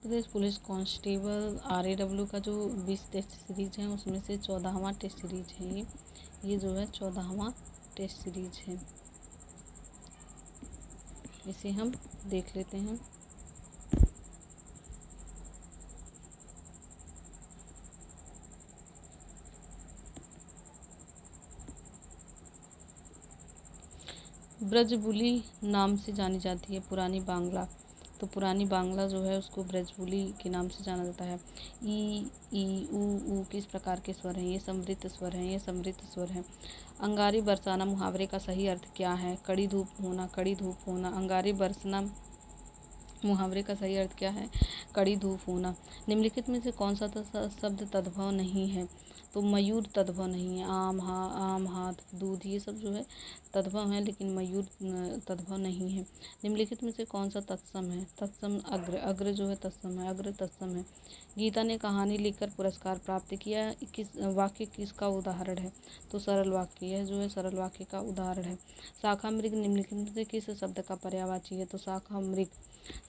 प्रदेश police constable RAW का जो 20 test series है उसमें से 14वां टेस्ट सीरीज है ये जो है 14वां टेस्ट सीरीज है। इसे हम देख लेते हैं। ब्रजबुली नाम से जानी जाती है पुरानी बांग्ला। तो पुरानी बांग्ला जो है उसको ब्रजबुली के नाम से जाना जाता है। ई ऊ किस प्रकार के स्वर हैं? ये समृद्ध स्वर हैं, ये समृद्ध स्वर हैं। अंगारी बरसाना मुहावरे का सही अर्थ क्या है? कड़ी धूप होना, कड़ी धूप होना। अंगारी बरसना मुहावरे का सही अर्थ क्या है? कड़ी धूप होना। निम्नलिखित में से कौन सा शब्द तद्भव नहीं है? तो मयूर तद्भव नहीं है। आम हाथ दूध ये सब जो है तद्भव है, लेकिन मयूर तद्भव नहीं है। निम्नलिखित में से कौन सा तत्सम है? तत्सम अग्र, अग्र जो है तत्सम है, अग्र तत्सम है। गीता ने कहानी लिखकर पुरस्कार प्राप्त किया, किस वाक्य किसका उदाहरण है? तो सरल वाक्य, यह जो है सरल वाक्य का उदाहरण है। शाखा मृग निम्नलिखित में से किस शब्द का पर्यायवाची है? तो शाखा मृग,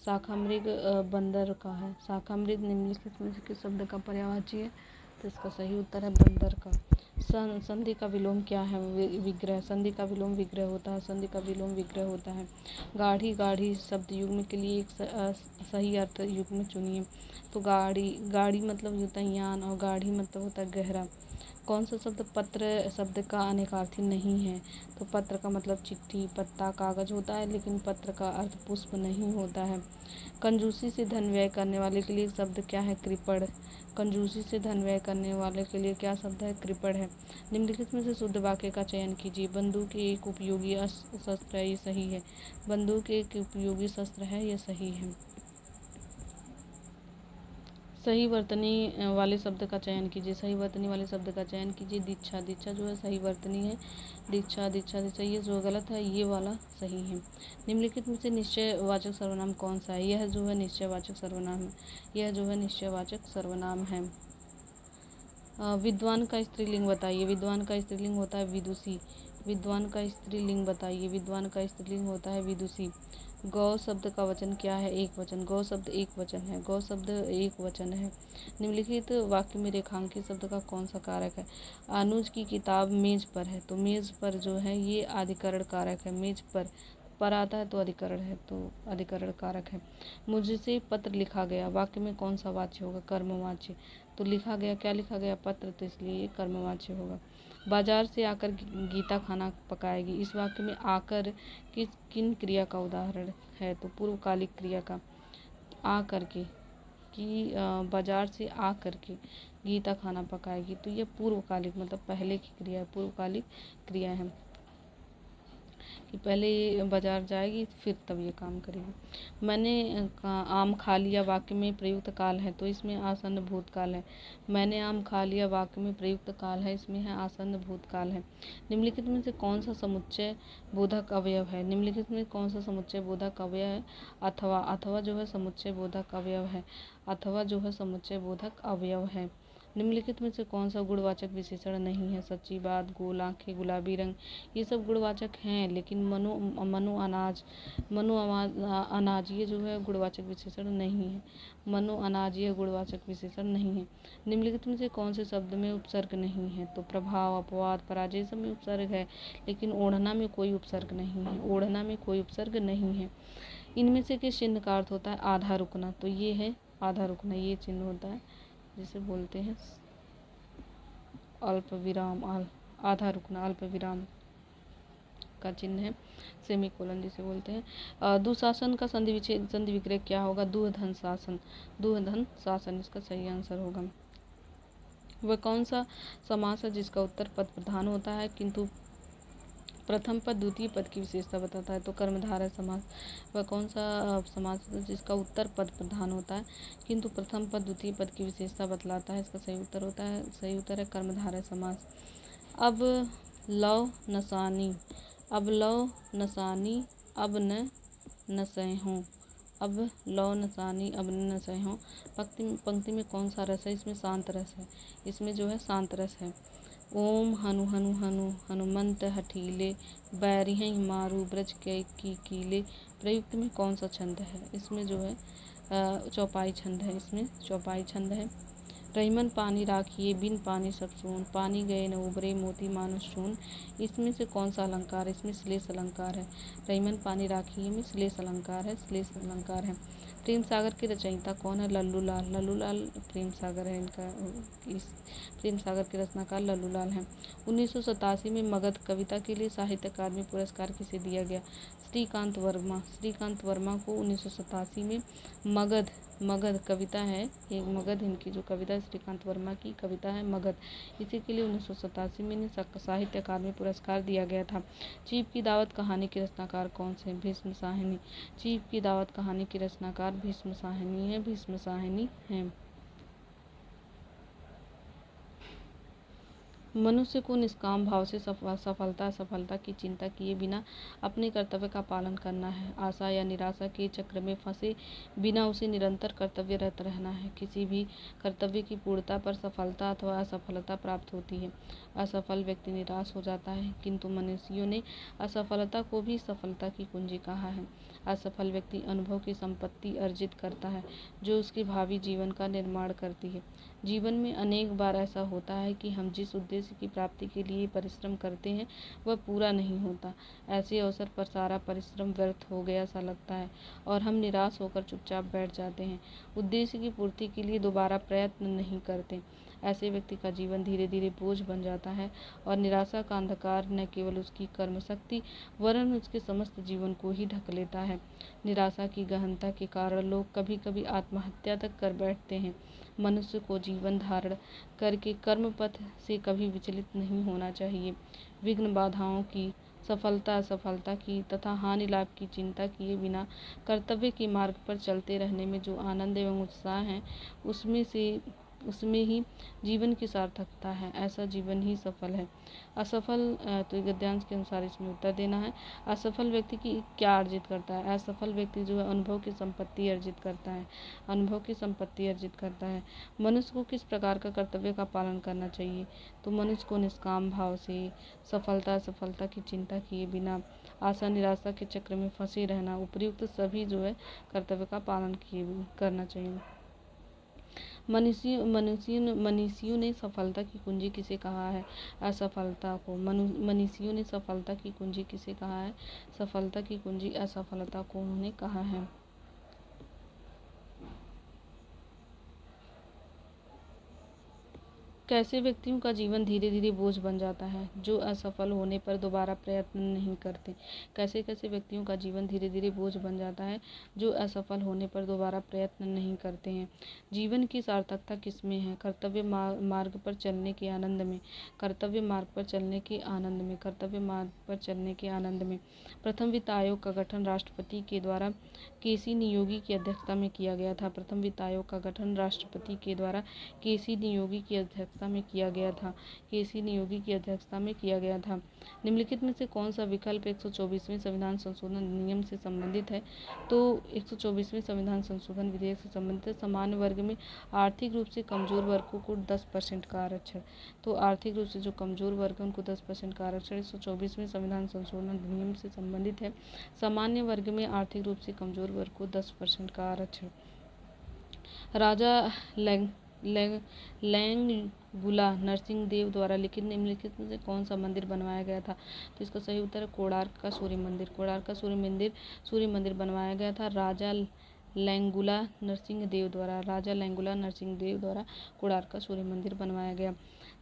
शाखा मृग बंदर का है। शाखा मृग निम्नलिखित में से किस शब्द का पर्यायवाची है? तो इसका सही उत्तर है बंदर का। संधि का विलोम क्या है? विग्रह। संधि का विलोम विग्रह होता है, संधि का विलोम विग्रह होता है। गाढ़ी, गाढ़ी शब्द युग्म के लिए एक सही अर्थ युग्म चुनिए। तो गाढ़ी, गाढ़ी मतलब होता है यान और गाढ़ी मतलब होता है गहरा। कौन सा शब्द पत्र शब्द का अनेकार्थी नहीं है? तो पत्र का मतलब चिट्ठी, पत्ता, कागज होता है, लेकिन पत्र का अर्थ पुष्प नहीं होता है। कंजूसी से धन व्यय करने वाले के लिए शब्द क्या है? कृपण। कंजूसी से धन व्यय करने वाले के लिए क्या शब्द है? कृपण है। निम्नलिखित में से शुद्ध वाक्य का चयन कीजिए। बंदूक एक उपयोगी शस्त्र है, ये सही है। बंदूक एक उपयोगी शस्त्र है, ये सही है। सही वर्तनी वाले शब्द का चयन कीजिए। सही वर्तनी वाले शब्द का चयन कीजिए। दीक्षा, दीक्षा जो है सही वर्तनी है। दीक्षा, दीक्षा, दीक्षा ये जो गलत है ये वाला सही है। निम्नलिखित में से निश्चयवाचक सर्वनाम कौन सा है? यह जो है निश्चयवाचक सर्वनाम है। यह जो है निश्चयवाचक सर्वनाम है। विद्वान का स्त्रीलिंग बताइए। विद्वान का स्त्रीलिंग होता है विदुषी। विद्वान का स्त्रीलिंग बताइए। विद्वान का स्त्रीलिंग होता है विदुषी। गौ शब्द का वचन क्या है? एक वचन। गौ शब्द एक वचन है। गौ शब्द एक वचन है। निम्नलिखित वाक्य में रेखांकित शब्द का कौन सा कारक है? अनुज की किताब मेज पर है। तो मेज पर जो है ये अधिकरण कारक है। मेज पर आता है तो अधिकरण है, तो अधिकरण कारक है। मुझसे पत्र लिखा गया, वाक्य में कौन सा वाच्य होगा? कर्मवाच्य। तो लिखा गया, क्या लिखा गया? पत्र, तो इसलिए ये कर्मवाच्य होगा। बाजार से आकर गीता खाना पकाएगी, इस वाक्य में आकर किन क्रिया का उदाहरण है? तो पूर्वकालिक क्रिया का। आ करके कि बाजार से आ करके गीता खाना पकाएगी, तो ये पूर्वकालिक मतलब पहले की क्रिया है, पूर्वकालिक क्रिया है कि पहले ये बाजार जाएगी फिर तब ये काम करेगी। मैंने आम खा लिया, वाक्य में प्रयुक्त काल है, तो इसमें आसन्न भूतकाल है। मैंने आम खा लिया वाक्य में प्रयुक्त काल है, इसमें है आसन्न भूतकाल है। निम्नलिखित में से कौन सा समुच्चय बोधक अवयव है? निम्नलिखित में कौन सा समुच्चय बोधक अवयव है? अथवा। अथवा जो है समुच्चय बोधक अवयव है। अथवा जो है समुच्चय बोधक अवयव है। निम्नलिखित में से कौन सा गुणवाचक विशेषण नहीं है? सच्ची बात, गोल आंखें, गुलाबी रंग, ये सब गुणवाचक हैं, लेकिन मनु अनाज ये जो है गुणवाचक विशेषण नहीं है। मनु अनाज ये गुणवाचक विशेषण नहीं है। निम्नलिखित में से कौन से शब्द में उपसर्ग नहीं है? तो प्रभाव, अपवाद, पराजय सब में उपसर्ग है, लेकिन ओढ़ना में कोई उपसर्ग नहीं है। ओढ़ना में कोई उपसर्ग नहीं है। इनमें से किस चिन्ह का अर्थ होता है? आधा रुकना, तो ये है आधा रुकना, ये चिन्ह होता है जिसे बोलते हैं अल्प विराम। आधा रुकना अल्प विराम का चिन्ह है, सेमीकोलन जिसे बोलते हैं। दुशासन का संधि विच्छेद संधि विग्रह क्या होगा? दुहधन शासन। दुहधन शासन इसका सही आंसर होगा। वह कौन सा समास है जिसका उत्तर पद प्रधान होता है किंतु प्रथम पद द्वितीय पद की विशेषता बताता है? तो कर्मधारय समास। वह कौन सा समास है जिसका उत्तर पद प्रधान होता है किंतु प्रथम पद द्वितीय पद की विशेषता बतलाता है? इसका सही उत्तर होता है, सही उत्तर है कर्मधारय समास। अब लव नसानी, अब लव नसानी, अब न नसैहों। अब लौ नसानी, अब न नसैहों। पंक्ति में कौन सा रस है? इसमें शांत रस है, इसमें जो है शांत रस है। ओम हनु हनु हनु हनुमंत हठीले, बैरिहँ मारू ब्रज के की कीले। प्रयुक्त में कौन सा छंद है? इसमें जो है चौपाई छंद है, इसमें चौपाई छंद है। रहीमन पानी राखिए बिन पानी सब सून, पानी गए न उबरे मोती मानुष चून। इसमें से कौन सा अलंकार है? इसमें श्लेष अलंकार है। रहीमन पानी राखिए में श्लेष अलंकार है, श्लेष अलंकार है। प्रेम सागर के रचयिता कौन है? लल्लू लाल। लल्लू लाल प्रेम सागर है इनका, इस प्रेम सागर के रचनाकार लल्लू लाल हैं। 1987 में मगध कविता के लिए साहित्य अकादमी पुरस्कार किसे दिया गया? श्रीकांत वर्मा। श्रीकांत वर्मा को 1987 में मगध कविता है, एक मगध इनकी जो कविता है श्रीकांत वर्मा की कविता है मगध, इसी के लिए 1987 में इन्हें साहित्य अकादमी पुरस्कार दिया गया था। चीप की दावत कहानी के रचनाकार कौन से? भीष्म साहनी। चीप की दावत कहानी के रचनाकार भीष्म साहनी है, भीष्म साहनी है। मनुष्य को निष्काम भाव से सफलता असफलता की चिंता किए बिना अपने कर्तव्य का पालन करना है। आशा या निराशा के चक्र में फंसे बिना उसे निरंतर कर्तव्यरत रहना है। किसी भी कर्तव्य की पूर्णता पर सफलता अथवा असफलता प्राप्त होती है। असफल व्यक्ति निराश हो जाता है, किंतु मनुष्यों ने असफलता को भी सफलता की कुंजी कहा है। असफल व्यक्ति अनुभव की संपत्ति अर्जित करता है, जो उसके भावी जीवन का निर्माण करती है। जीवन में अनेक बार ऐसा होता है कि हम जिस उद्देश्य की प्राप्ति के लिए परिश्रम करते हैं वह पूरा नहीं होता। ऐसे अवसर पर सारा परिश्रम व्यर्थ हो गया सा लगता है और हम निराश होकर चुपचाप बैठ जाते हैं। उद्देश्य की पूर्ति के लिए दोबारा प्रयत्न नहीं करते। ऐसे व्यक्ति का जीवन धीरे धीरे बोझ बन जाता है और निराशा का अंधकार न केवल उसकी कर्म शक्ति वरन उसके समस्त जीवन को ही ढक लेता है। निराशा की गहनता के कारण लोग कभी कभी आत्महत्या तक कर बैठते हैं। मनुष्य को जीवन धारण करके कर्म पथ से कभी विचलित नहीं होना चाहिए। विघ्न बाधाओं की, सफलता असफलता की तथा हानि लाभ की चिंता किए बिना कर्तव्य के मार्ग पर चलते रहने में जो आनंद एवं उत्साह है उसमें ही जीवन की सार्थकता है। ऐसा जीवन ही सफल है। असफल तो गद्यांश के अनुसार इसमें उत्तर देना है। असफल व्यक्ति की क्या अर्जित करता है? असफल व्यक्ति जो है अनुभव की संपत्ति अर्जित करता है, अनुभव की संपत्ति अर्जित करता है। मनुष्य को किस प्रकार का कर्तव्य का पालन करना चाहिए? तो मनुष्य को निष्काम भाव से सफलता असफलता की चिंता किए बिना आशा निराशा के चक्र में फंसे रहना, उपयुक्त सभी जो है कर्तव्य का पालन करना चाहिए। मनीषियों ने सफलता की कुंजी किसे कहा है? असफलता को। मनीषियों ने सफलता की कुंजी किसे कहा है? सफलता की कुंजी असफलता को उन्होंने कहा है। कैसे व्यक्तियों का जीवन धीरे धीरे बोझ बन जाता है? जो असफल होने पर दोबारा प्रयत्न नहीं करते। कैसे कैसे व्यक्तियों का जीवन धीरे धीरे बोझ बन जाता है? जो असफल होने पर दोबारा प्रयत्न नहीं करते हैं। जीवन की सार्थकता किसमें है? कर्तव्य मार्ग पर चलने के आनंद में, कर्तव्य मार्ग पर चलने के आनंद में, कर्तव्य मार्ग पर चलने के आनंद में। प्रथम वित्त आयोग का गठन राष्ट्रपति के द्वारा केसी नियोगी की अध्यक्षता में किया गया था। प्रथम वित्त आयोग का गठन राष्ट्रपति के द्वारा केसी नियोगी की अध्यक्षता में किया गया था। केसी नियोगी की अध्यक्षता में किया गया था। निम्नलिखित में से कौन सा विकल्प 124वें संविधान संशोधन अधिनियम से संबंधित है? तो 124वें संविधान संशोधन विधेयक से संबंधित है। सामान्य वर्ग में आर्थिक रूप से कमजोर वर्गों को 10% का आरक्षण। तो आर्थिक रूप से जो कमजोर वर्ग है उनको 10% का आरक्षण 124वें संविधान संशोधन अधिनियम से संबंधित है। सामान्य वर्ग में आर्थिक रूप से कमजोर वर्ग को 10% का आरक्षण। राजा लैंगुला नरसिंहदेव द्वारा लिखित निम्नलिखित में से कौन सा मंदिर बनवाया गया था? तो इसका सही उत्तर है कोणार्क का सूर्य मंदिर। कोणार्क का सूर्य मंदिर बनवाया गया था राजा लैंगुला नरसिंहदेव द्वारा। राजा लैंगुला नरसिंहदेव द्वारा कोणार्क का सूर्य मंदिर बनवाया गया।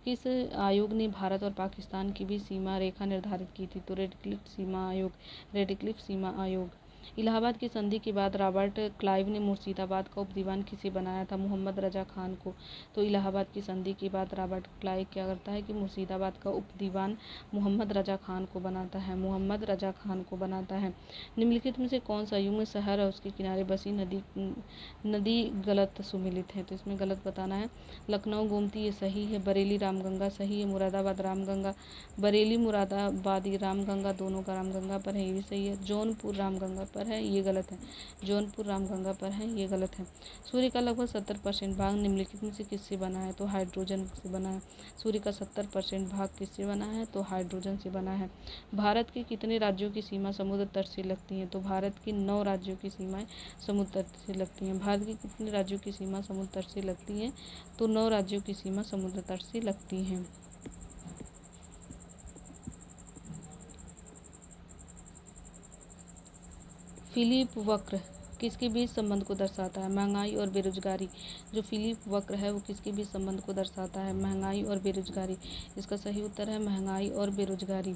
किस आयोग ने भारत और पाकिस्तान की भी सीमा रेखा निर्धारित की थी? तो रेडक्लिफ सीमा आयोग। रेडक्लिफ सीमा आयोग। इलाहाबाद की संधि के बाद रॉबर्ट क्लाइव ने मुर्शिदाबाद का उपदीवान किसे बनाया था? मोहम्मद रजा खान को। तो इलाहाबाद की संधि के बाद रॉबर्ट क्लाइव क्या करता है कि मुर्शिदाबाद का उपदीवान मोहम्मद रजा खान को बनाता है, मोहम्मद रजा खान को बनाता है। निम्नलिखित में से कौन सा युग्म शहर और उसके किनारे बसी नदी गलत सुमेलित है? तो इसमें गलत बताना है। लखनऊ गोमती ये सही है, बरेली रामगंगा सही है, मुरादाबाद रामगंगा, बरेली मुरादाबादी रामगंगा दोनों का रामगंगा पर है, ये भी सही है। जौनपुर रामगंगा पर है, ये गलत है। जौनपुर रामगंगा पर है, ये गलत है। सूर्य का लगभग 70% भाग निम्नलिखित में से किससे बना है? तो हाइड्रोजन से बना है। सूर्य का 70% भाग किससे बना है? तो हाइड्रोजन से बना है। भारत के कितने राज्यों की सीमा समुद्र तट से लगती है? तो भारत की 9 राज्यों की सीमाएं समुद्र तट से लगती हैं। भारत के कितने राज्यों की सीमा समुद्र तट से लगती है? तो 9 राज्यों की सीमा समुद्र तट से लगती हैं। फिलिप वक्र किसके बीच संबंध को दर्शाता है? महंगाई और बेरोजगारी। जो फिलिप वक्र है वो किसके बीच संबंध को दर्शाता है? महंगाई और बेरोजगारी। इसका सही उत्तर है महंगाई और बेरोजगारी।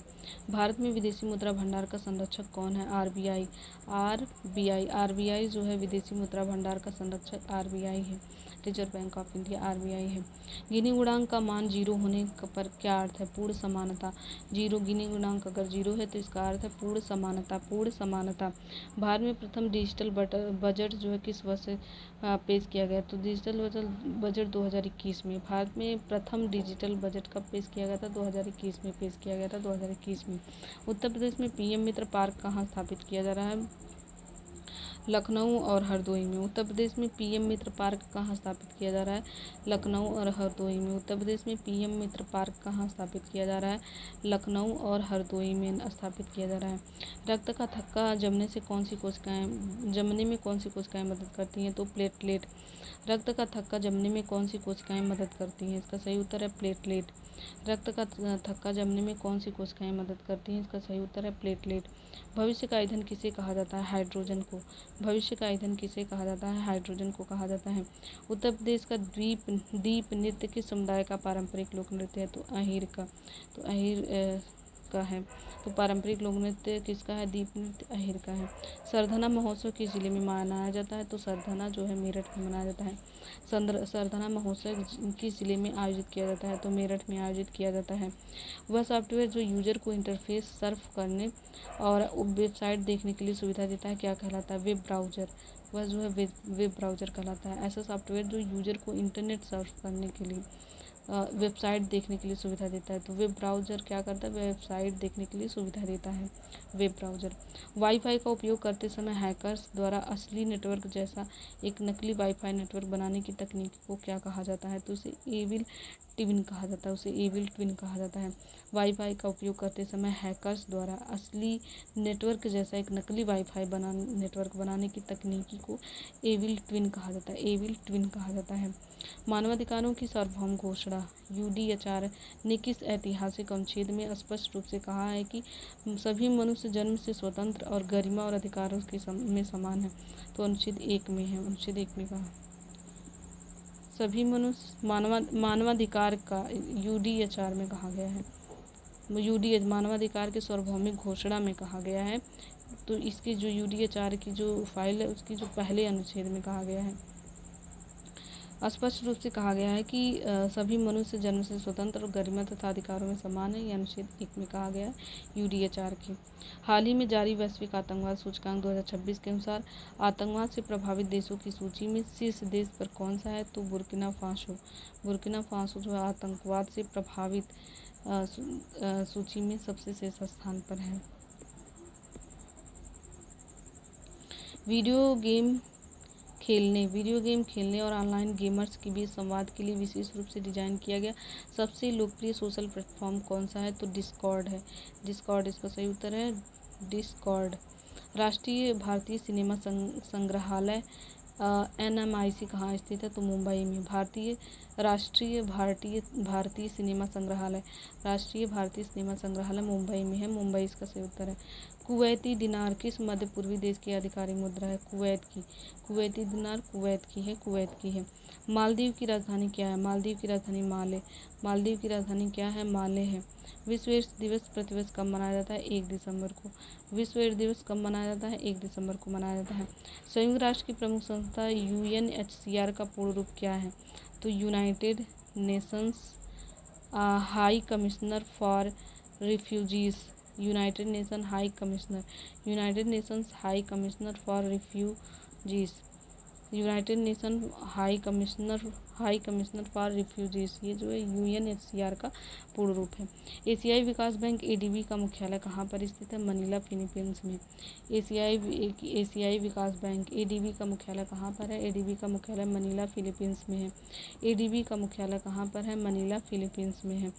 भारत में विदेशी मुद्रा भंडार का संरक्षक कौन है? आरबीआई। आरबीआई जो है विदेशी मुद्रा भंडार का संरक्षक आरबीआई है। Reserve bank of India RBI है। गिनी गुणांक का मान 0 होने पर क्या अर्थ है? पूर्ण समानता। गिनी गुणांक अगर 0 है तो इसका अर्थ है पूर्ण समानता। भारत में प्रथम डिजिटल बजट जो है किस वर्ष से पेश किया गया? तो डिजिटल बजट 2021 में। भारत में प्रथम डिजिटल बजट कब पेश किया गया था? 2021 में पेश किया गया था, 2021 में। उत्तर प्रदेश में पीएम मित्र पार्क कहाँ स्थापित किया जा रहा है? लखनऊ और हरदोई में। उत्तर प्रदेश में पीएम मित्र पार्क कहाँ स्थापित किया जा रहा है? लखनऊ और हरदोई में। उत्तर प्रदेश में पीएम मित्र पार्क कहाँ स्थापित किया जा रहा है? लखनऊ और हरदोई में स्थापित किया जा रहा है। रक्त का थक्का जमने में कौन सी कोशिकाएं मदद करती हैं? तो प्लेटलेट। रक्त का थक्का जमने में कौन सी कोशिकाएं मदद करती हैं? इसका सही उत्तर है प्लेटलेट। रक्त का थक्का जमने में कौन सी कोशिकाएं मदद करती हैं? इसका सही उत्तर है प्लेटलेट। भविष्य का ईंधन किसे कहा जाता है? हाइड्रोजन को। भविष्य का ईंधन किसे कहा जाता है? हाइड्रोजन को कहा जाता है। उत्तर प्रदेश का दीप नृत्य किस समुदाय का पारंपरिक लोक नृत्य है? तो अहीर का। तो अहीर का है। तो पारंपरिक लोक नृत्य किसका है? दीप नृत्य अहीर का है। सरधना महोत्सव किस जिले में मनाया जाता है? तो सरधना जो है मेरठ में मनाया जाता है। सरधना महोत्सव किस जिले में आयोजित किया जाता है? तो मेरठ में आयोजित किया जाता है। वह सॉफ्टवेयर जो यूजर को इंटरफेस सर्फ करने और वेबसाइट देखने के लिए सुविधा देता है क्या कहलाता है? Web browser. वह जो है वेब ब्राउज़र कहलाता है। ऐसा सॉफ्टवेयर जो यूजर को इंटरनेट सर्फ करने के लिए वेबसाइट देखने के लिए सुविधा देता है। तो वेब ब्राउज़र क्या करता है? वेबसाइट देखने के लिए सुविधा देता है, वेब ब्राउज़र। वाईफाई का उपयोग करते समय हैकर्स द्वारा असली नेटवर्क जैसा एक नकली वाईफाई नेटवर्क बनाने की तकनीक को क्या कहा जाता है? तो उसे एविल ट्विन कहा जाता है। उसे एविल ट्विन कहा जाता है। वाईफाई का उपयोग करते समय हैकर्स द्वारा असली नेटवर्क जैसा एक नकली वाईफाई नेटवर्क बनाने की तकनीकी को एविल ट्विन कहा जाता है। एविल ट्विन कहा जाता है। मानवाधिकारों की सार्वभौम घोषणा यूडीएचआर ने किस ऐतिहासिक अनुच्छेद में स्पष्ट रूप से कहा है कि सभी मनुष्य जन्म से स्वतंत्र और गरिमा और अधिकारों में समान है? तो अनुच्छेद 1 में है। अनुच्छेद 1 में कहा सभी मनुष्य मानवाधिकार का यूडीएचआर में कहा गया है। मानवाधिकार के सार्वभौमिक घोषणा में कहा गया है। तो इसकी जो यूडीएचआर की जो फाइल है उसकी जो पहले अनुच्छेद में कहा गया है, स्पष्ट रूप से कहा गया है कि सभी मनुष्य जन्म से स्वतंत्र और गरिमा तथा अधिकारों में समान है। यह अनुच्छेद 1 में कहा गया है यूडीएचआर के। हाल ही में जारी वैश्विक आतंकवाद सूचकांक 2026 के अनुसार आतंकवाद से प्रभावित देशों की सूची में शीर्ष देश पर कौन सा है? तो बुर्किना फासो। बुर्किना फासो जो आतंकवाद से प्रभावित सूची में सबसे शीर्ष स्थान पर है। वीडियो गेम खेलने और ऑनलाइन गेमर्स के बीच संवाद के लिए विशेष रूप से डिजाइन किया गया सबसे लोकप्रिय सोशल प्लेटफॉर्म कौन सा है? तो डिस्कॉर्ड है। डिस्कॉर्ड इसका सही उत्तर है डिस्कॉर्ड। राष्ट्रीय भारतीय सिनेमा संग्रहालय NMIC कहाँ स्थित है? तो मुंबई में। राष्ट्रीय भारतीय सिनेमा संग्रहालय मुंबई में है। मुंबई इसका सही उत्तर है। कुवैती दिनार किस मध्य पूर्वी देश की आधिकारिक मुद्रा है? कुवैत की। कुवैती दिनार कुवैत की है। मालदीव की राजधानी क्या है? मालदीव की राजधानी माले। मालदीव की राजधानी क्या है? माले है। विश्व एड्स दिवस प्रतिवर्ष कब मनाया जाता है? 1 दिसंबर को। विश्व एड्स दिवस कब मनाया जाता है? 1 दिसंबर को मनाया जाता है। संयुक्त राष्ट्र की प्रमुख संस्था UNHCR का पूर्ण रूप क्या है? तो United Nations high commissioner for refugees. United Nations high commissioner for refugees United nation high commissioner for refugees, ये जो है UNHCR का पूर्ण रूप है। एशियाई विकास बैंक ADB का मुख्यालय कहाँ पर स्थित है? मनीला, फिलीपींस में। एशियाई विकास बैंक ADB का मुख्यालय कहाँ पर है? ADB का मुख्यालय मनीला, फिलीपींस में है। ADB का मुख्यालय कहाँ पर है? मनीला, फिलीपींस में है।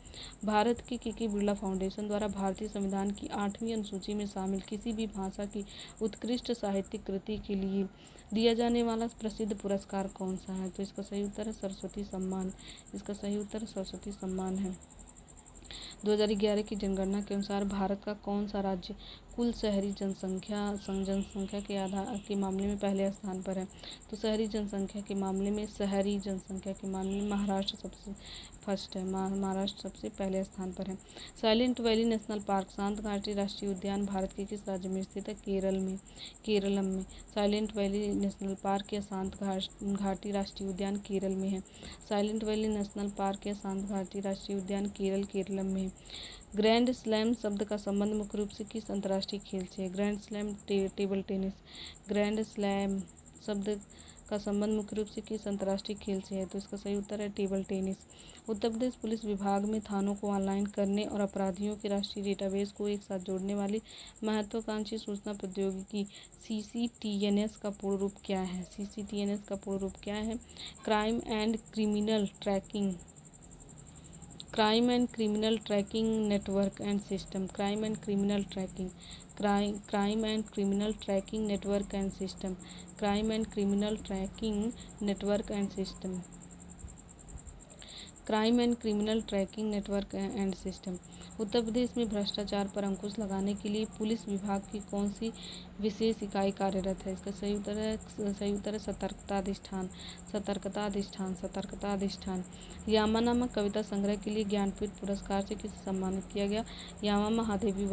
भारत की के बिरला फाउंडेशन द्वारा भारतीय संविधान की 8वीं अनुसूची में शामिल किसी भी भाषा की उत्कृष्ट साहित्यिक कृति के लिए दिया जाने वाला प्रसिद्ध पुरस्कार कौन सा है? तो इसका सही उत्तर है सरस्वती सम्मान। इसका सही उत्तर सरस्वती सम्मान है। 2011 की जनगणना के अनुसार भारत का कौन सा राज्य कुल शहरी जनसंख्या के आधार के मामले में पहले स्थान पर है? तो शहरी जनसंख्या के मामले में महाराष्ट्र सबसे फर्स्ट है। महाराष्ट्र सबसे पहले स्थान पर है। साइलेंट वैली नेशनल पार्क शांत घाटी राष्ट्रीय उद्यान भारत के किस राज्य में स्थित है? केरलम में। साइलेंट वैली नेशनल पार्क या शांत घाटी राष्ट्रीय उद्यान केरल में है। साइलेंट वैली नेशनल पार्क या शांत घाटी राष्ट्रीय उद्यान केरलम में है। ग्रैंड स्लैम शब्द का संबंध मुख्य रूप से किस अंतर्राष्ट्रीय खेल से है? Grand slam table tennis. Grand slam शब्द का संबंध मुख्य रूप से किस अंतर्राष्ट्रीय खेल से है? तो इसका सही उत्तर है table tennis. Uttar Pradesh police विभाग में थानों को ऑनलाइन करने और अपराधियों के राष्ट्रीय डेटाबेस को एक साथ जोड़ने वाली महत्वाकांक्षी सूचना प्रौद्योगिकी CCTNS का पूर्ण रूप क्या है? CCTNS का पूर्ण रूप क्या है? Crime and criminal tracking network and system. Crime and criminal tracking network and system. Crime and criminal tracking network and system. Crime and criminal tracking network and system. Uttar Pradesh में भ्रष्टाचार पर अंकुश लगाने के लिए पुलिस विभाग की कौन सी विशेष इकाई कार्यरत है? इसका सही उत्तर है सतर्कता अधिष्ठान। यामा नामक कविता संग्रह के लिए ज्ञानपीठ पुरस्कार से किसे सम्मानित किया गया? यामा महादेवी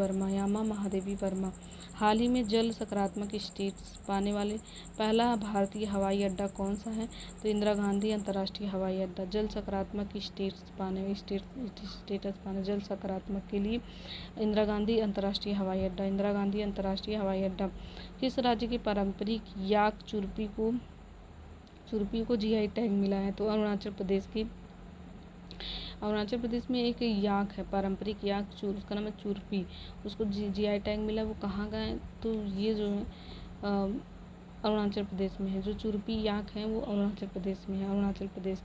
वर्मा। हाल ही में जल सकारात्मक स्टेटस पाने वाले पहला भारतीय हवाई अड्डा कौन सा है? तो इंदिरा गांधी अंतर्राष्ट्रीय हवाई अड्डा। जल सकारात्मक स्टेटस पाने जल सकारात्मक के लिए इंदिरा गांधी अंतर्राष्ट्रीय हवाई अड्डा। किस राज्य की पारंपरिक याक चुरपी को GI टैग मिला है? तो अरुणाचल प्रदेश में एक याक है, पारंपरिक याक उसका नाम है चुरपी, उसको GI टैग मिला। वो कहाँ का है? तो ये जो है अरुणाचल प्रदेश में है। जो चुरपी याक हैं वो अरुणाचल प्रदेश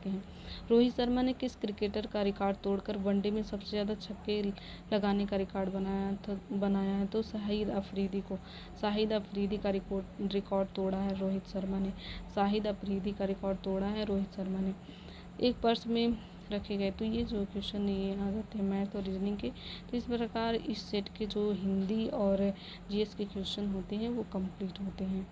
के हैं। रोहित शर्मा ने किस क्रिकेटर का रिकॉर्ड तोड़कर वनडे में सबसे ज़्यादा छक्के लगाने का रिकॉर्ड बनाया है? तो शाहिद अफरीदी का रिकॉर्ड तोड़ा है रोहित शर्मा ने। एक पर्स में रखे गए, तो ये जो क्वेश्चन ये आ जाते हैं मैथ और रीजनिंग के। तो इस प्रकार इस सेट के जो हिंदी और GS के क्वेश्चन होते हैं वो कंप्लीट होते हैं।